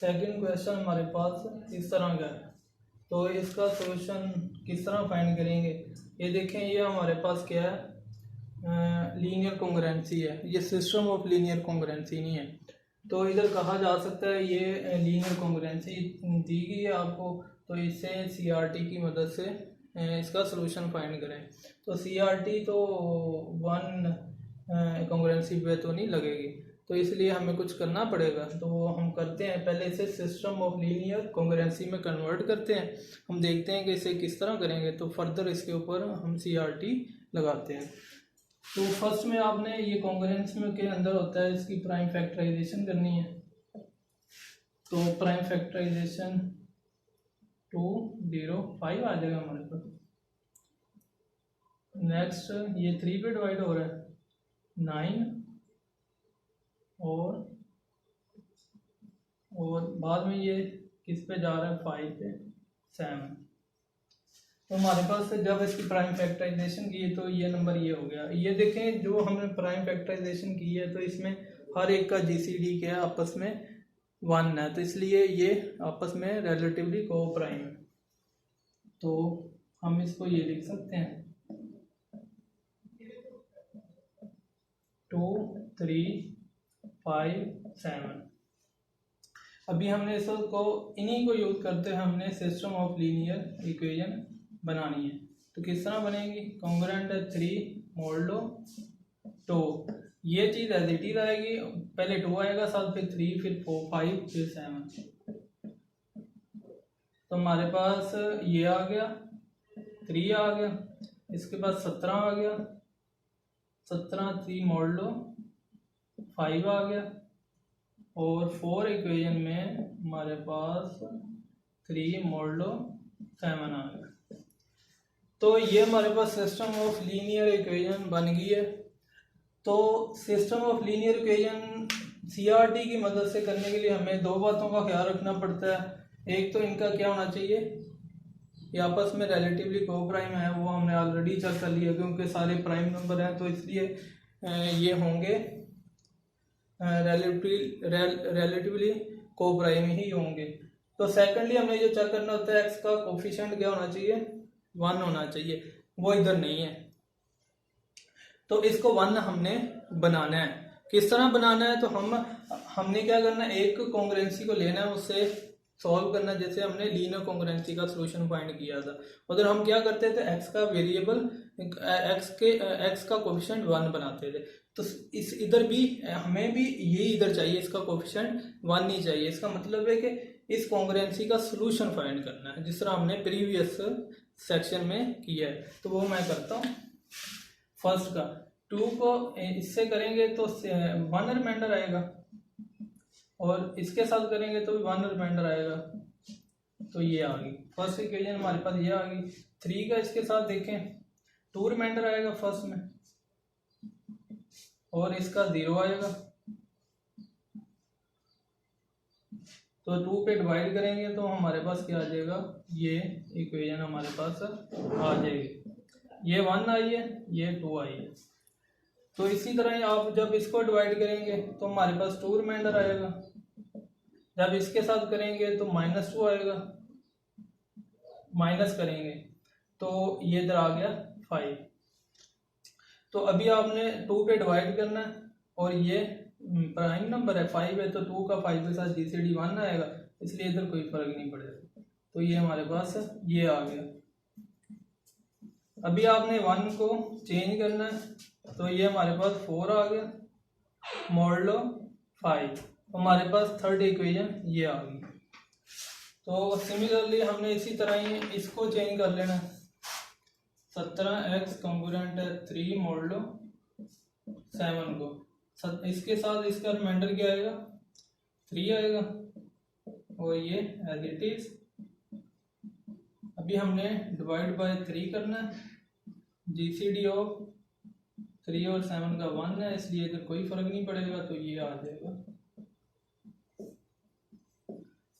Second question हमारे पास इस तरह का है, तो इसका सॉल्यूशन किस तरह फाइंड करेंगे। ये देखें, ये हमारे पास क्या है, लीनियर कॉन्ग्रुएंसी है, ये सिस्टम ऑफ लीनियर कॉन्ग्रुएंसी नहीं है। तो इधर कहा जा सकता है ये लीनियर कॉन्ग्रुएंसी दी गई है आपको, तो इससे सीआरटी की मदद से इसका सॉल्यूशन फाइंड करें। तो सीआरटी तो वन कॉन्ग्रुएंसी पे तो नहीं लगेगी, तो इसलिए हमें कुछ करना पड़ेगा। तो वो हम करते हैं, पहले इसे सिस्टम ऑफ लीनियर कॉन्ग्रुएंसी में कन्वर्ट करते हैं। हम देखते हैं कि इसे किस तरह करेंगे, तो फर्दर इसके ऊपर हम सीआरटी लगाते हैं। तो फर्स्ट में आपने ये कॉन्ग्रुएंस में के अंदर होता है, इसकी प्राइम फैक्टराइजेशन करनी है। तो प्राइम फैक्टराइजेशन 205 आ जाएगा हमारे पास। नेक्स्ट ये 3 पे डिवाइड हो रहा है, 9 और बाद में ये किस पे जा रहा है, 5 पे 7। तो हमारे पास जब इसकी प्राइम फैक्टराइजेशन की तो ये नंबर ये हो गया। ये देखें, जो हमने प्राइम फैक्टराइजेशन की है तो इसमें हर एक का जीसीडी क्या है, आपस में 1 है, तो इसलिए ये आपस में रिलेटिवली को प्राइम है। तो हम इसको ये लिख सकते हैं 2 3 5 7। अभी हमने इसको इन्हीं को यूज करते हैं, हमने सिस्टम ऑफ लीनियर इक्वेशन बनानी है। तो किस तरह बनेगी, कॉन्ग्रुएंट है 3 मोड 2, ये चीज एज इट इज आएगी, पहले 2 आएगा साथ, फिर 3, फिर 4 5 फिर 7। तो हमारे पास ये आ गया, 3 आ गया, इसके बाद 17 आ गया, 17 3 मोड 5 आ गया, और 4 इक्वेशन में हमारे पास 3 मोड 7 आ गया। तो ये हमारे पास सिस्टम ऑफ लीनियर इक्वेशन बन गई है। तो system of linear equation CRT की मदद से करने के लिए हमें 2 बातों का ख्याल रखना पड़ता है। एक तो इनका क्या होना चाहिए, ये आपस में रिलेटिवली को प्राइम है, वो हमने ऑलरेडी चेक कर लिया, क्योंकि सारे प्राइम नंबर हैं तो इसलिए ये होंगे रिलेटिवली को प्राइम ही होंगे। तो सेकेंडली हमें जो चेक करना होता है, एक्स का कोफिशिएंट क्या होना चाहिए, 1 होना चाहिए, वो इधर नहीं है। तो इसको 1 हमने बनाना है। किस तरह बनाना है, तो हमने क्या करना है, एक कॉन्ग्रुएंसी को लेना है, उससे सॉल्व करना, जैसे हमने लीनियर कॉन्ग्रुएंसी का सॉल्यूशन फाइंड किया था। उधर हम क्या करते थे, एक्स का वेरिएबल एक्स का कोफिशिएंट 1 बनाते थे। तो इस इधर भी हमें भी ये इधर चाहिए, इसका कोफिशिएंट 1 नहीं चाहिए। इसका मतलब है कि इस कॉन्ग्रुएंसी का सॉल्यूशन फाइंड करना है, जिस तरह हमने प्रीवियस सेक्शन में किया है। तो वो मैं करता हूँ। फर्स्ट का 2 को इससे करेंगे तो 1 रिमाइंडर आएगा, और इसके साथ करेंगे तो भी 1 रिमाइंडर आएगा। तो ये आ गई फर्स्ट इक्वेशन हमारे पास, ये आ गई। 3 का इसके साथ देखें 2 रिमाइंडर आएगा फर्स्ट में, और इसका 0 आएगा। तो 2 पे डिवाइड करेंगे तो हमारे पास क्या आ जाएगा, ये इक्वेशन हमारे पास आ जाएगी। ये 1 आई है, ये 2 आई है। तो इसी तरह आप जब इसको डिवाइड करेंगे तो हमारे पास 2 रिमाइंडर आएगा, जब इसके साथ करेंगे तो -2 आएगा, माइनस करेंगे तो ये इधर आ गया 5। तो अभी आपने 2 पे डिवाइड करना है, और ये प्राइम नंबर है 5 है, तो 2 का 5 के साथ जीसीडी 1 आएगा, इसलिए इधर कोई फर्क नहीं पड़ेगा। तो ये हमारे पास ये आ गया। अभी आपने 1 को चेंज करना है, तो ये हमारे पास 4 आ गया मॉडलो 5, तो हमारे पास थर्ड इक्वेशन ये आ गई। तो सिमिलरली हमने इसी तरह ही इसको चेंज कर लेना है। 17x कॉन्ग्रुएंट है 3 मॉडलो 7 को, इसके साथ इसका रिमाइंडर क्या आएगा, 3 आएगा, और ये एज इट इज। अभी हमने डिवाइड बाय 3 करना है, जीसीडी ऑफ 3 और 7 का 1 है, इसलिए इधर कोई फर्क नहीं पड़ेगा, तो ये आ जाएगा।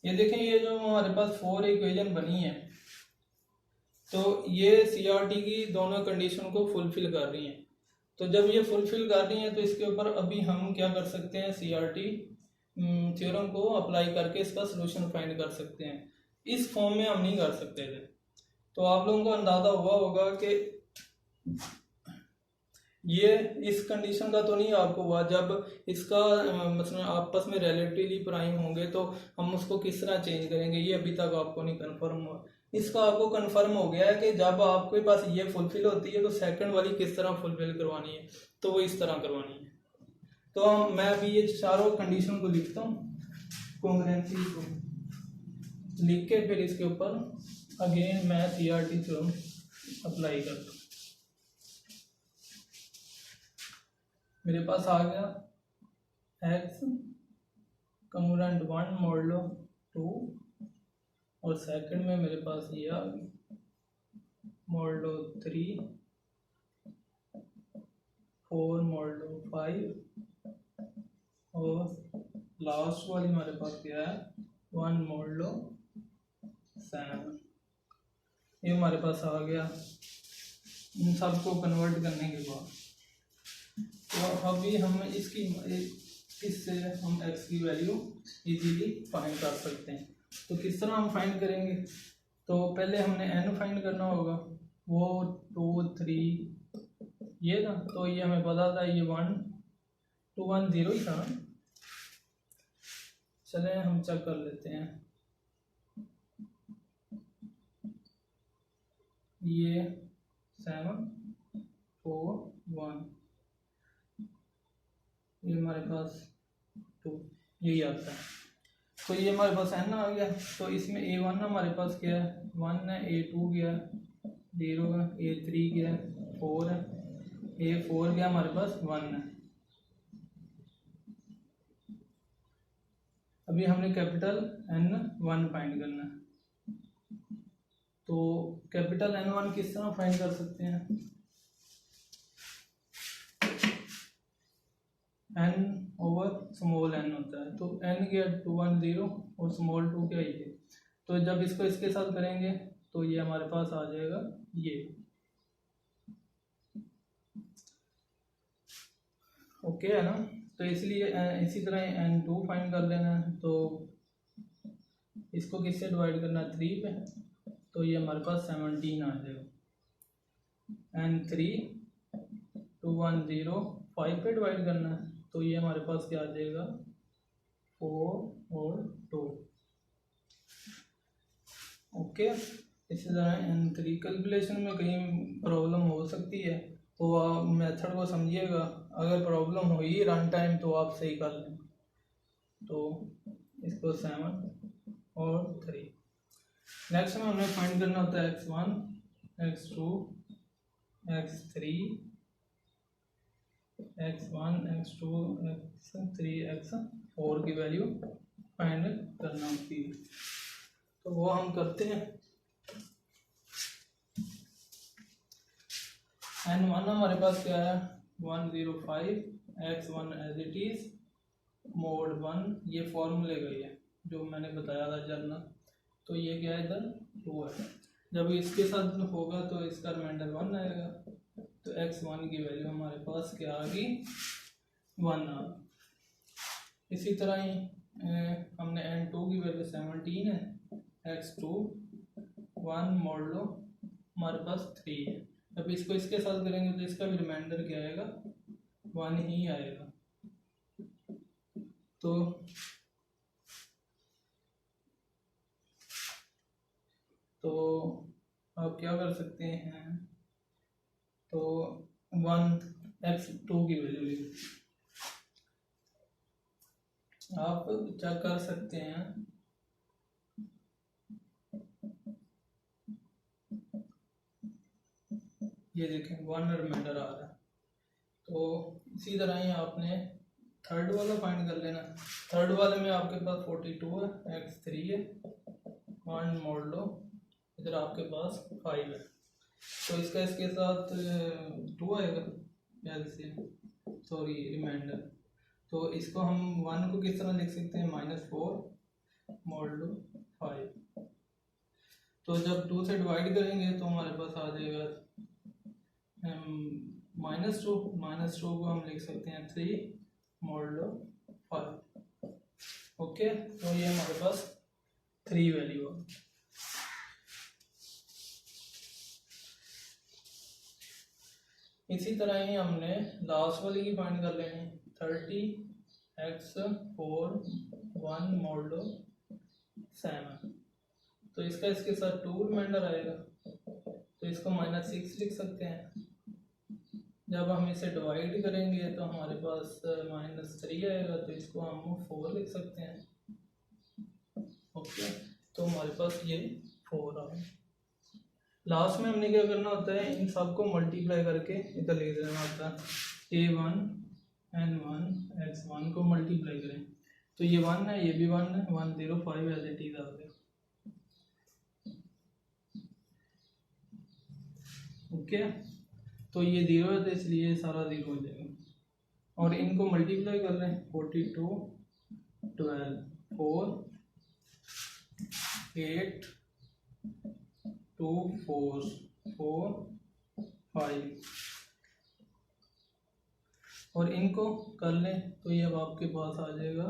ये देखें, ये जो हमारे पास 4 इक्वेशन बनी है, तो ये सीआरटी की दोनों कंडीशन को फुलफिल कर रही हैं। तो जब ये फुलफिल कर रही हैं तो इसके ऊपर अभी हम क्या कर सकते हैं, सीआरटी थ्योरम को अप्लाई करके इसका सोल्यूशन फाइंड कर सकते हैं। इस फॉर्म में हम नहीं कर सकते थे। तो आप लोगों को अंदाज़ा हुआ होगा कि ये इस कंडीशन का तो नहीं आपको हुआ, जब इसका मतलब आपस में रिलेटिवली प्राइम होंगे तो हम उसको किस तरह चेंज करेंगे, ये अभी तक आपको नहीं कंफर्म हुआ। इसका आपको कंफर्म हो गया है कि जब आपके पास ये फुलफिल होती है तो सेकंड वाली किस तरह फुलफिल करवानी है, तो वो इस तरह करवानी है। तो मैं अभी ये चारों कंडीशन को लिखता हूँ, कॉन्ग्रुएंसी को लिख के फिर इसके ऊपर अगेन मैं CRT थ्योरम अप्लाई करता हूँ। मेरे पास आ गया x कॉन्ग्रुएंट 1 मॉडलो 2 और सेकंड में मेरे पास ये आ गया मॉडलो 3 4 मॉडलो 5 और लास्ट वाली हमारे पास क्या है 1 मॉडलो 7। ये हमारे पास आ गया। इन सबको कन्वर्ट करने के बाद तो अभी हम इससे हम x की वैल्यू इजीली फाइंड कर सकते हैं। तो किस तरह हम फाइंड करेंगे, तो पहले हमने n फाइंड करना होगा, वो 2 3 ये था, तो ये हमें पता था ये 1 2 1 0 ही था। चले हम चेक कर लेते हैं, ये 7 4 1 ये हमारे पास 2 यही आता है। तो ये हमारे पास n आ गया। तो इसमें A1 हमारे पास क्या है 1 है, A2 गया 0 है, A3 गया 4 है, A4 गया हमारे पास 1 है। अभी हमने कैपिटल N1 फाइंड करना है। तो कैपिटल N1 किस तरह फाइंड कर सकते हैं, n ओवर स्मॉल n होता है। तो n क्या 2 1 0 और स्मॉल 2 क्या ये। तो जब इसको इसके साथ करेंगे तो ये हमारे पास आ जाएगा ये। ओके है ना। तो इसलिए इसी तरह n2 फाइंड कर लेना है। तो इसको किससे डिवाइड करना है 3 पे, तो ये हमारे पास 17 आ जाएगा। n3 2 1 0 5 पे डिवाइड करना है, तो ये हमारे पास क्या आ जाएगा 4 और 2। ओके। इसी तरह n3 कैलकुलेशन में कहीं प्रॉब्लम हो सकती है, तो आप मेथड को समझिएगा। अगर प्रॉब्लम हुई रन टाइम तो आप सही कर लें। तो इसको 7 और 3। नेक्स्ट में हमें फाइंड करना होता है x1 x2 x3 x1 x2 x3 x4 की वैल्यू फाइंड करना होती है। तो वो हम करते हैं। n1 हमारे पास क्या है 105 x1 as it is mode 1, ये फॉर्मूले गई है जो मैंने बताया था जर्नल। तो ये क्या है इधर 2 है। जब इसके साथ होगा तो इसका रिमाइंडर 1 आएगा। तो x1 की वैल्यू हमारे पास क्या आ गई 1 आ। इसी तरह ही हमने n2 की वैल्यू 17 है, x2 1 मॉडलो हमारे पास 3 है। अब इसको इसके साथ करेंगे तो इसका भी रिमाइंडर क्या आएगा 1 ही आएगा। तो आप क्या कर सकते हैं, तो 1 x2 की वैल्यू लिख आप क्या कर सकते हैं। ये देखें 1 रिमाइंडर आ रहा है। तो इसी तरह ही आपने थर्ड वाला फाइंड कर लेना। थर्ड वाले में आपके पास 42 है, x3 है 1 मॉडलो, इधर आपके पास 5 है। तो इसका इसके साथ 2 आएगा एलसीएम, सॉरी रिमाइंडर। तो इसको हम 1 को किस तरह लिख सकते हैं -4 मॉडलो 5। तो जब 2 से डिवाइड करेंगे तो हमारे पास आ जाएगा -2 को हम लिख सकते हैं 3 मॉडलो 5। ओके, तो ये हमारे पास 3 वैल्यू है। इसी तरह ही हमने लास्ट वाली की फाइंड कर लेनी, 30x4 1 मॉडलो 7। तो इसका इसके साथ 2 रिमाइंडर आएगा, तो इसको -6 लिख सकते हैं। जब हम इसे डिवाइड करेंगे तो हमारे पास -3 आएगा, तो इसको हम 4 लिख सकते हैं। ओके, तो हमारे पास ये 4 आ गया। लास्ट में हमने क्या करना होता है, इन सबको मल्टीप्लाई करके इधर लिख देना होता है। a1 n1 x1 को मल्टीप्लाई करें तो ये 1 है, ये भी 1 है, 105 एज इट इज आ गया। ओके, तो ये 0 है तो इसलिए सारा 0 हो जाएगा। और इनको मल्टीप्लाई कर लें, 42 12 4 8 2 4 4 5 और इनको कर लें तो ये अब आपके पास आ जाएगा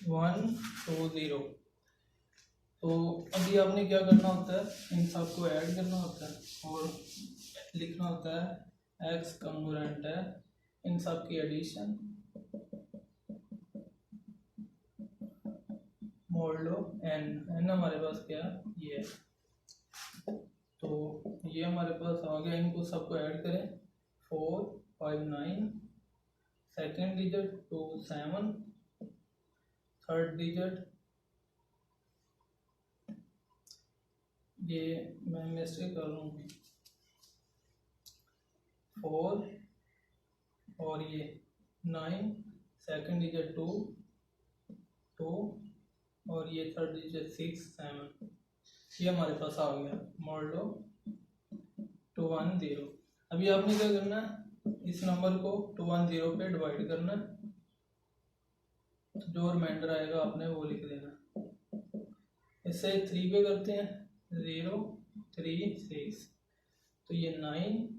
120। तो अभी आपने क्या करना होता है, इन सबको ऐड करना होता है और लिखना होता है x कंग्रुएंट है इन सब की एडिशन मोडलो n हमारे पास क्या है, ये है। तो ये हमारे पास आ गया, इनको सबको ऐड करें 4 5 9, सेकेंड डिजिट 2 7, थर्ड डिजिट ये मैं मिस्टेक कर रहा हूँ 4 और ये 9, सेकेंड डिजिट 2 2 और ये थर्ड डिजिट 6 7। ये हमारे पास आ गया मॉडलो 210। अभी आपने क्या करना है, इस नंबर को 210 पे डिवाइड करना है, जो रिमाइंडर आएगा आपने वो लिख देना। इससे 3 पे करते हैं 0 3 6, तो ये 9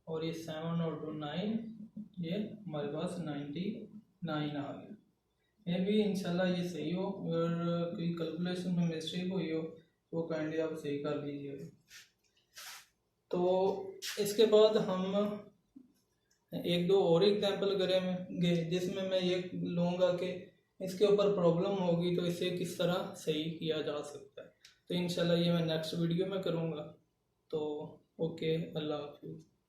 और ये 7 और 2 9, ये हमारे पास 99 आ गया। ये भी इंशाल्लाह ये सही हो, अगर कोई कैलकुलेशन में मिस्टेक हुई हो वो काइंडली आप सही कर लीजिएगा। तो इसके बाद हम 1-2 और एग्जाम्पल करेंगे जिसमें मैं ये लूँगा कि इसके ऊपर प्रॉब्लम होगी तो इसे किस तरह सही किया जा सकता है। तो इंशाल्लाह ये मैं नेक्स्ट वीडियो में करूँगा। तो ओके, अल्लाह हाफिज़।